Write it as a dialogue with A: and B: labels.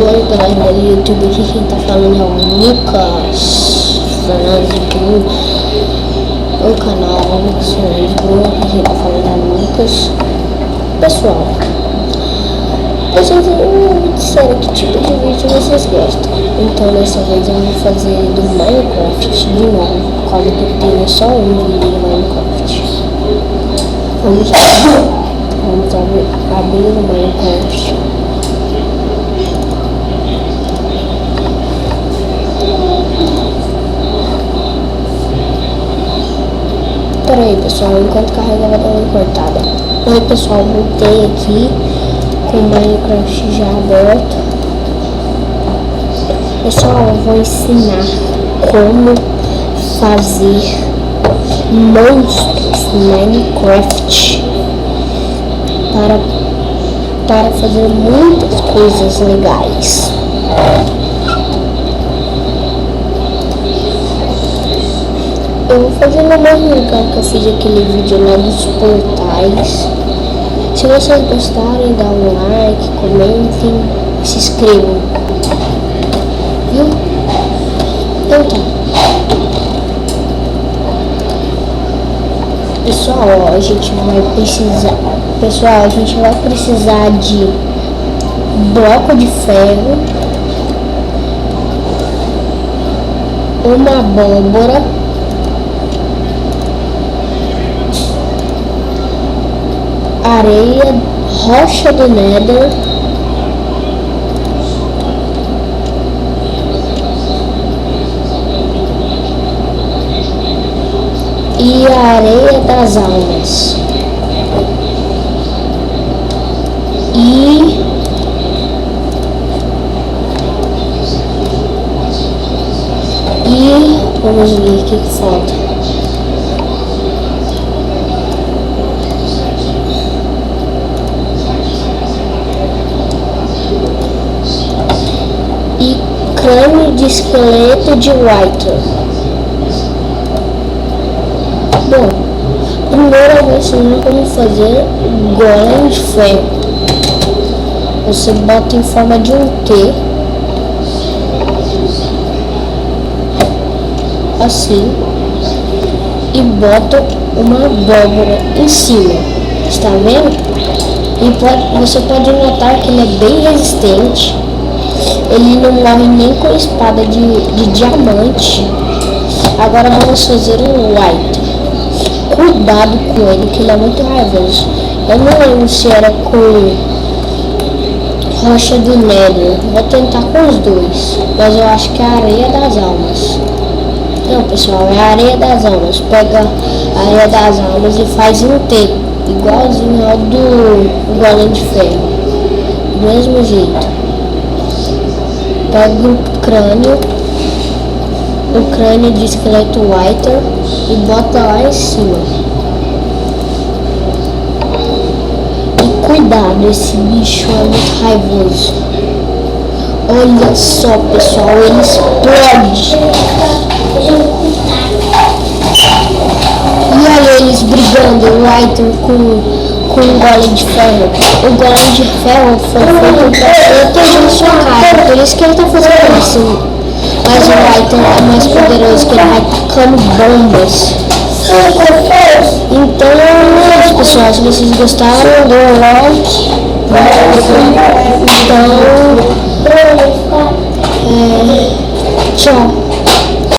A: Oi galera do YouTube, aqui quem tá falando é o Lucas Fernandes Bruno, o canal Lucas Fernandes Bruno. Aqui quem tá falando é o Lucas. Pessoal, me disseram que tipo de vídeo vocês gostam, então dessa vez eu vou fazer do Minecraft de novo, por causa que eu tenho só um vídeo do Minecraft. Vamos abrir o Minecraft. Pera aí pessoal, enquanto carrega vai dar uma cortada. Oi pessoal, voltei aqui com o Minecraft já aberto. Pessoal, eu vou ensinar como fazer monstros no Minecraft para fazer muitas coisas legais. Eu vou fazer no mesmo lugar que eu fiz aquele vídeo lá dos portais. Se vocês gostarem, dá um like, comentem, se inscrevam. Viu? Então tá. Pessoal, a gente vai precisar de bloco de ferro, uma abóbora, areia, rocha do Nether, e a areia das almas. E vamos ver o que falta. E crânio de esqueleto de Wither. Bom, primeiro eu vou ensinar como fazer golem de ferro. Você bota em forma de um T, assim, e bota uma abóbora em cima. Está vendo? E você pode notar que ele é bem resistente. Ele não morre nem com espada de diamante. Agora vamos fazer um Wither. Cuidado com ele, que ele é muito raivoso. Eu não lembro se era com rocha do Nether. Vou tentar com os dois, mas eu acho que é a areia das almas. Não pessoal, é a areia das almas. Pega a areia das almas e faz um T, igualzinho ao do golem de ferro, do mesmo jeito. Pega o crânio de esqueleto Wither e bota lá em cima. E cuidado, esse bicho é muito raivoso. Olha só pessoal, ele explode. E olha eles brigando, o Wither com o golem de ferro. O golem de ferro foi feito para proteger sua casa, por isso que ele tá fazendo isso. Mas o Wither é mais poderoso, que ele vai tacando bombas. Então é isso pessoal, se vocês gostaram, dê um like. Então tchau.